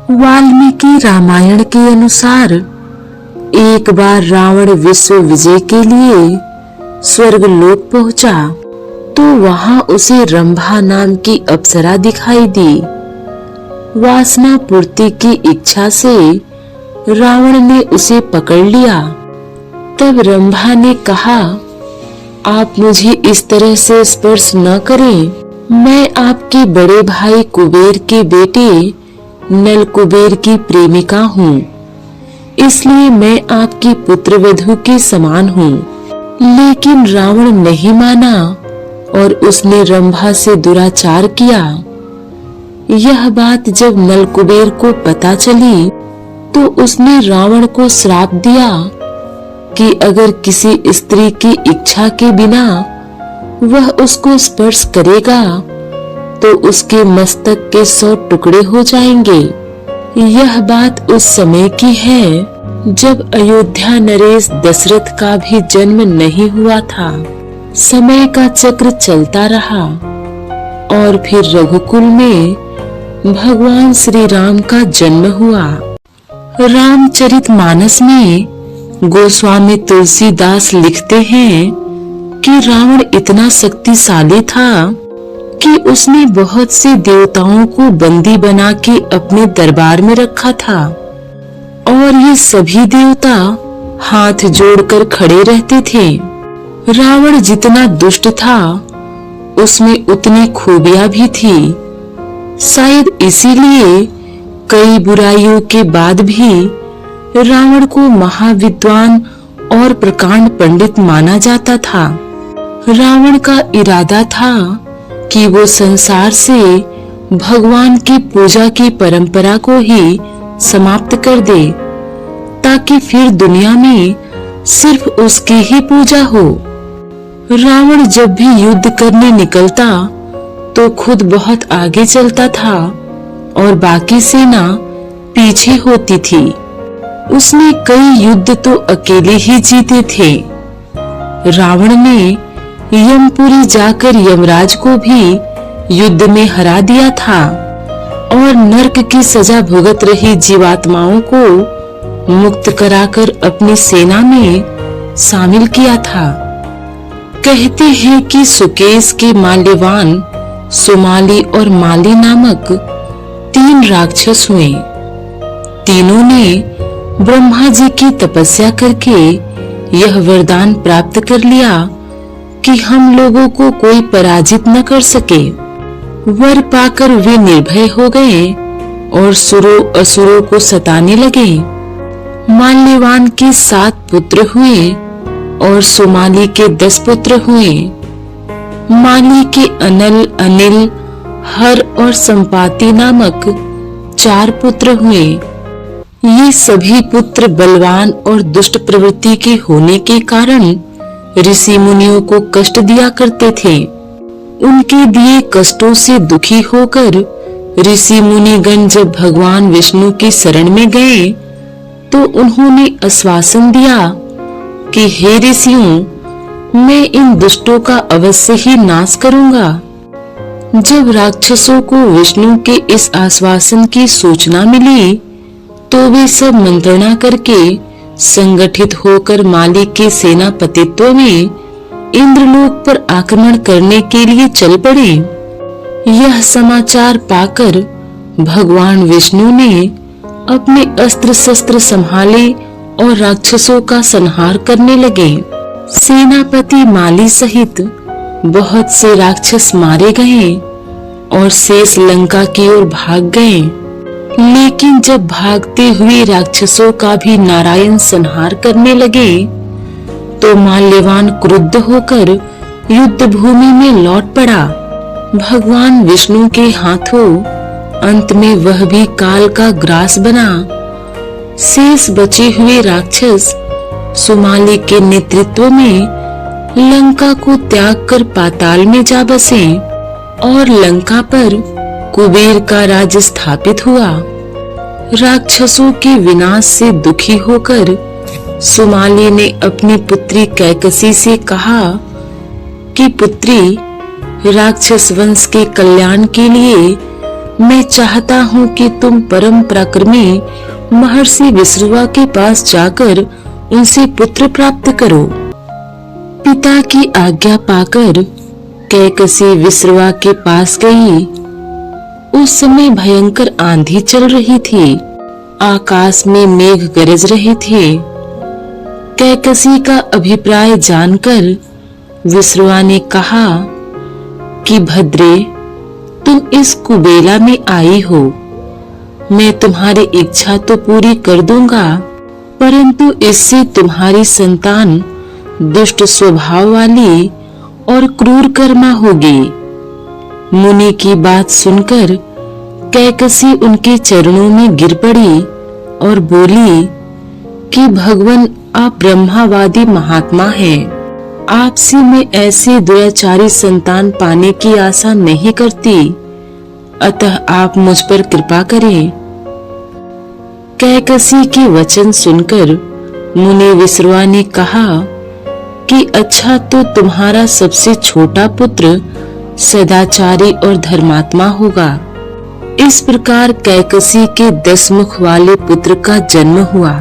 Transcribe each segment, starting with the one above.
वाल्मीकि रामायण के अनुसार एक बार रावण विश्व विजय के लिए स्वर्गलोक पहुंचा तो वहां उसे रंभा नाम की अप्सरा दिखाई दी। वासना पूर्ति की इच्छा से रावण ने उसे पकड़ लिया। तब रंभा ने कहा, आप मुझे इस तरह से स्पर्श न करें, मैं आपके बड़े भाई कुबेर के बेटे नल कुबेर की प्रेमिका हूँ, इसलिए मैं आपकी पुत्रवधू के समान हूँ। लेकिन रावण नहीं माना और उसने रंभा से दुराचार किया। यह बात जब नल कुबेर को पता चली तो उसने रावण को श्राप दिया कि अगर किसी स्त्री की इच्छा के बिना वह उसको स्पर्श करेगा तो उसके मस्तक के 100 टुकड़े हो जाएंगे। यह बात उस समय की है जब अयोध्या नरेश दशरथ का भी जन्म नहीं हुआ था। समय का चक्र चलता रहा और फिर रघुकुल में भगवान श्री राम का जन्म हुआ। रामचरितमानस में गोस्वामी तुलसीदास लिखते हैं कि रावण इतना शक्तिशाली था कि उसने बहुत से देवताओं को बंदी बना के अपने दरबार में रखा था और ये सभी देवता हाथ जोड़कर खड़े रहते थे। रावण जितना दुष्ट था उसमें उतनी खूबियां भी थी। शायद इसीलिए कई बुराइयों के बाद भी रावण को महाविद्वान और प्रकांड पंडित माना जाता था। रावण का इरादा था कि वो संसार से भगवान की पूजा की परंपरा को ही समाप्त कर दे ताकि फिर दुनिया में सिर्फ उसकी ही पूजा हो। रावण जब भी युद्ध करने निकलता तो खुद बहुत आगे चलता था और बाकी सेना पीछे होती थी। उसने कई युद्ध तो अकेले ही जीते थे। रावण ने यमपुरी जाकर यमराज को भी युद्ध में हरा दिया था और नरक की सजा भुगत रही जीवात्माओं को मुक्त कराकर अपनी सेना में शामिल किया था। कहते हैं कि सुकेश के माल्यवान, सुमाली और माली नामक 3 राक्षस हुए। तीनों ने ब्रह्मा जी की तपस्या करके यह वरदान प्राप्त कर लिया कि हम लोगों को कोई पराजित न कर सके। वर पाकर वे निर्भय हो गए और सुरों असुरों को सताने लगे। माल्यवान के 7 पुत्र हुए और सुमाली के 10 पुत्र हुए। माली के अनल, अनिल, हर और संपाति नामक 4 पुत्र हुए। ये सभी पुत्र बलवान और दुष्ट प्रवृत्ति के होने के कारण ऋषि मुनियों को कष्ट दिया करते थे। उनके दिए कष्टों से दुखी होकर ऋषि मुनिगण जब भगवान विष्णु की शरण में गए तो उन्होंने आश्वासन दिया कि हे ऋषियों, मैं इन दुष्टों का अवश्य ही नाश करूंगा। जब राक्षसों को विष्णु के इस आश्वासन की सूचना मिली तो वे सब मंत्रणा करके संगठित होकर माली के सेनापतित्व में इंद्रलोक पर आक्रमण करने के लिए चल पड़े। यह समाचार पाकर भगवान विष्णु ने अपने अस्त्र शस्त्र संभाले और राक्षसों का संहार करने लगे। सेनापति माली सहित बहुत से राक्षस मारे गए और शेष लंका की ओर भाग गए। लेकिन जब भागते हुए राक्षसों का भी नारायण संहार करने लगे तो माल्यवान क्रुद्ध होकर युद्ध भूमि में लौट पड़ा। भगवान विष्णु के हाथों अंत में वह भी काल का ग्रास बना। शेष बचे हुए राक्षस सुमाली के नेतृत्व में लंका को त्याग कर पाताल में जा बसे और लंका पर कुबेर का राज्य स्थापित हुआ। राक्षसों के विनाश से दुखी होकर सुमाली ने अपनी पुत्री कैकसी से कहा कि पुत्री, राक्षस वंश के कल्याण के लिए मैं चाहता हूँ कि तुम परम पराक्रमी महर्षि विश्रवा के पास जाकर उनसे पुत्र प्राप्त करो। पिता की आज्ञा पाकर कैकसी विश्रवा के पास गई। उस समय भयंकर आंधी चल रही थी, आकाश में मेघ गरज रहे थे। कैकसी का अभिप्राय जानकर विश्रवा ने कहा कि भद्रे, तुम इस कुबेला में आई हो, मैं तुम्हारी इच्छा तो पूरी कर दूंगा, परंतु इससे तुम्हारी संतान दुष्ट स्वभाव वाली और क्रूर कर्मा होगी। मुनि की बात सुनकर कैकसी उनके चरणों में गिर पड़ी और बोली कि भगवान, आप ब्रह्मावादी महात्मा हैं, आपसे मैं ऐसे दुराचारी संतान पाने की आशा नहीं करती, अतः आप मुझ पर कृपा करें। कैकसी के वचन सुनकर मुनि विश्रवा ने कहा कि अच्छा, तो तुम्हारा सबसे छोटा पुत्र सदाचारी और धर्मात्मा होगा। इस प्रकार कैकसी के 10 मुख वाले पुत्र का जन्म हुआ,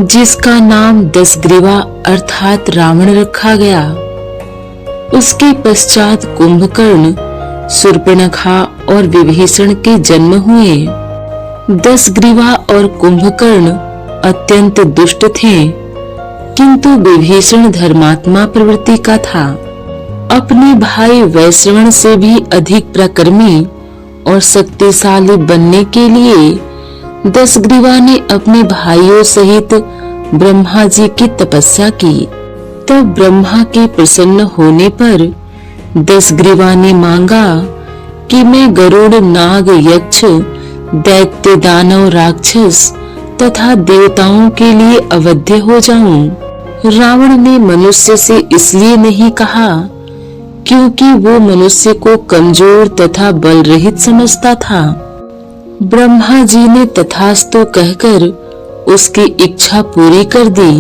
जिसका नाम दशग्रीवा अर्थात रावण रखा गया। उसके पश्चात कुंभकर्ण, शूर्पणखा और विभीषण के जन्म हुए। दशग्रीवा और कुंभकर्ण अत्यंत दुष्ट थे, किंतु विभीषण धर्मात्मा प्रवृत्ति का था। अपने भाई वैश्रवण से भी अधिक पराक्रमी और शक्तिशाली बनने के लिए दशग्रीवा ने अपने भाइयों सहित ब्रह्मा जी की तपस्या की। तब ब्रह्मा के प्रसन्न होने पर दशग्रीवा ने मांगा कि मैं गरुड़, नाग, यक्ष, दैत्य, दानव, राक्षस तथा देवताओं के लिए अवध्य हो जाऊं। रावण ने मनुष्य से इसलिए नहीं कहा क्योंकि वो मनुष्य को कमजोर तथा बल रहित समझता था। ब्रह्मा जी ने तथास्तु कहकर उसकी इच्छा पूरी कर दी।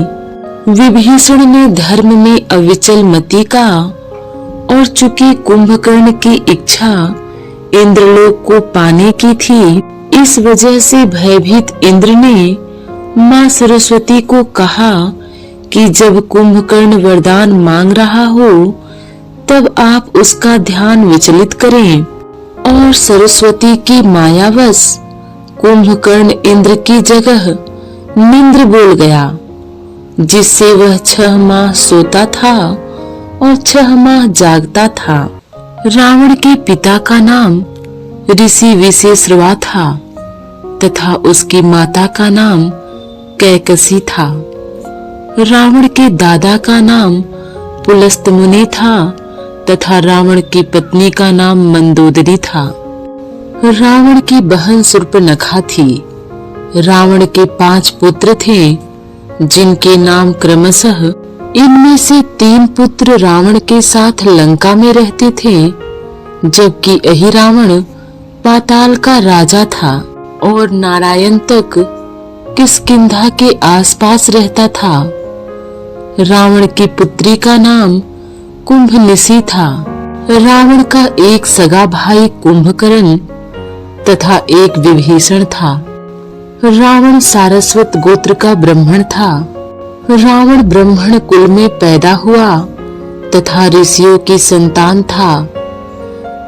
विभीषण ने धर्म में अविचल मति का, और चूंकि कुंभकर्ण की इच्छा इंद्रलोक को पाने की थी, इस वजह से भयभीत इंद्र ने मां सरस्वती को कहा कि जब कुंभकर्ण वरदान मांग रहा हो तब आप उसका ध्यान विचलित करें। और सरस्वती की मायावश कुंभकर्ण इंद्र की जगह निंद्र बोल गया, जिससे वह 6 माह सोता था और 6 माह जागता था। रावण के पिता का नाम ऋषि विशेश्रवा था तथा उसकी माता का नाम कैकसी था। रावण के दादा का नाम पुलस्तमुनि था तथा रावण की पत्नी का नाम मंदोदरी था। रावण की बहन शूर्पणखा थी। रावण के 5 पुत्र थे, जिनके नाम क्रमशः, इनमें से 3 पुत्र रावण के साथ लंका में रहते थे, जबकि अहिरावण पाताल का राजा था और नारायण तक किष्किंधा के आसपास रहता था। रावण की पुत्री का नाम कुंभनिशी था। रावण का एक सगा भाई कुंभकर्ण तथा एक विभीषण था। रावण सारस्वत गोत्र का ब्राह्मण था। रावण ब्राह्मण कुल में पैदा हुआ तथा ऋषियों की संतान था।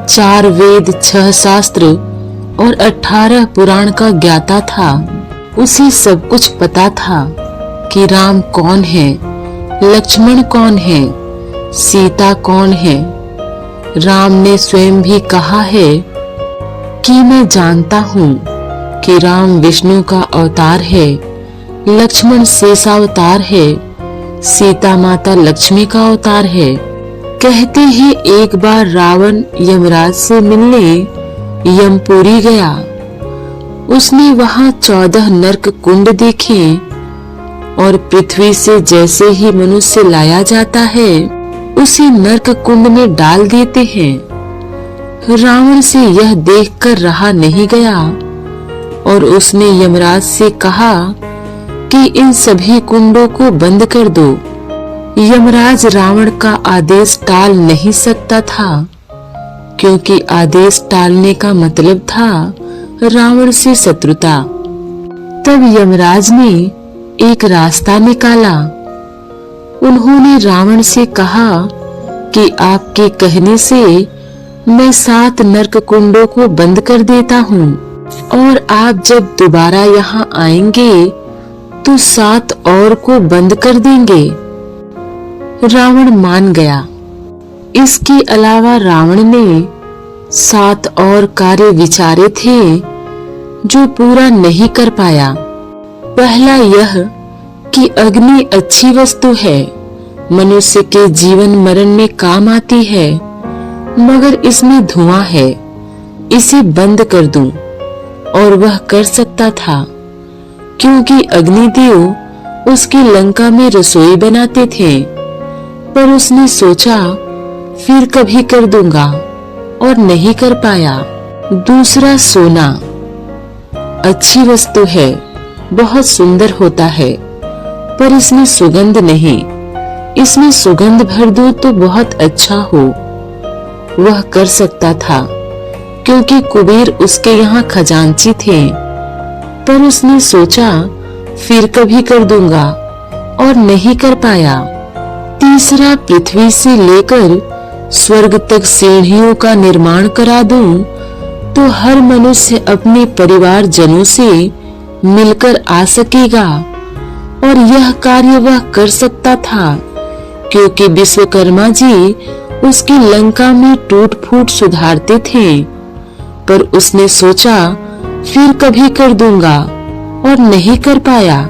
4 वेद, 6 शास्त्र और 18 पुराण का ज्ञाता था। उसे सब कुछ पता था कि राम कौन है, लक्ष्मण कौन है, सीता कौन है। राम ने स्वयं भी कहा है कि मैं जानता हूँ कि राम विष्णु का अवतार है, लक्ष्मण शेषावतार है, सीता माता लक्ष्मी का अवतार है। कहते हैं एक बार रावण यमराज से मिलने यमपुरी गया। उसने वहां 14 नरक कुंड देखे और पृथ्वी से जैसे ही मनुष्य लाया जाता है उसे नरक कुंड में डाल देते हैं। रावण से यह देखकर रहा नहीं गया और उसने यमराज से कहा कि इन सभी कुंडों को बंद कर दो। यमराज रावण का आदेश टाल नहीं सकता था, क्योंकि आदेश टालने का मतलब था रावण से शत्रुता। तब यमराज ने एक रास्ता निकाला। उन्होंने रावण से कहा कि आपके कहने से मैं 7 नरक कुंडों को बंद कर देता हूँ और आप जब दोबारा यहाँ आएंगे तो 7 और को बंद कर देंगे। रावण मान गया। इसके अलावा रावण ने 7 और कार्य विचारे थे जो पूरा नहीं कर पाया। पहला यह कि अग्नि अच्छी वस्तु है, मनुष्य के जीवन मरण में काम आती है, मगर इसमें धुआं है, इसे बंद कर दूं। और वह कर सकता था क्योंकि अग्निदेव उसकी लंका में रसोई बनाते थे। पर उसने सोचा फिर कभी कर दूंगा और नहीं कर पाया। दूसरा सोना अच्छी वस्तु है, बहुत सुंदर होता है, पर इसमें सुगंध नहीं। इसमें सुगंध भर दो तो बहुत अच्छा हो। वह कर सकता था क्योंकि कुबेर उसके यहाँ खजांची थे। पर उसने सोचा फिर कभी कर दूंगा और नहीं कर पाया। तीसरा, पृथ्वी से लेकर स्वर्ग तक सीढ़ियों का निर्माण करा दूं तो हर मनुष्य अपने परिवार जनों से मिलकर आ सकेगा। और यह कार्य वह कर सकता था क्योंकि विश्वकर्मा जी उसकी लंका में टूट फूट सुधारते थे। पर उसने सोचा फिर कभी कर दूंगा और नहीं कर पाया।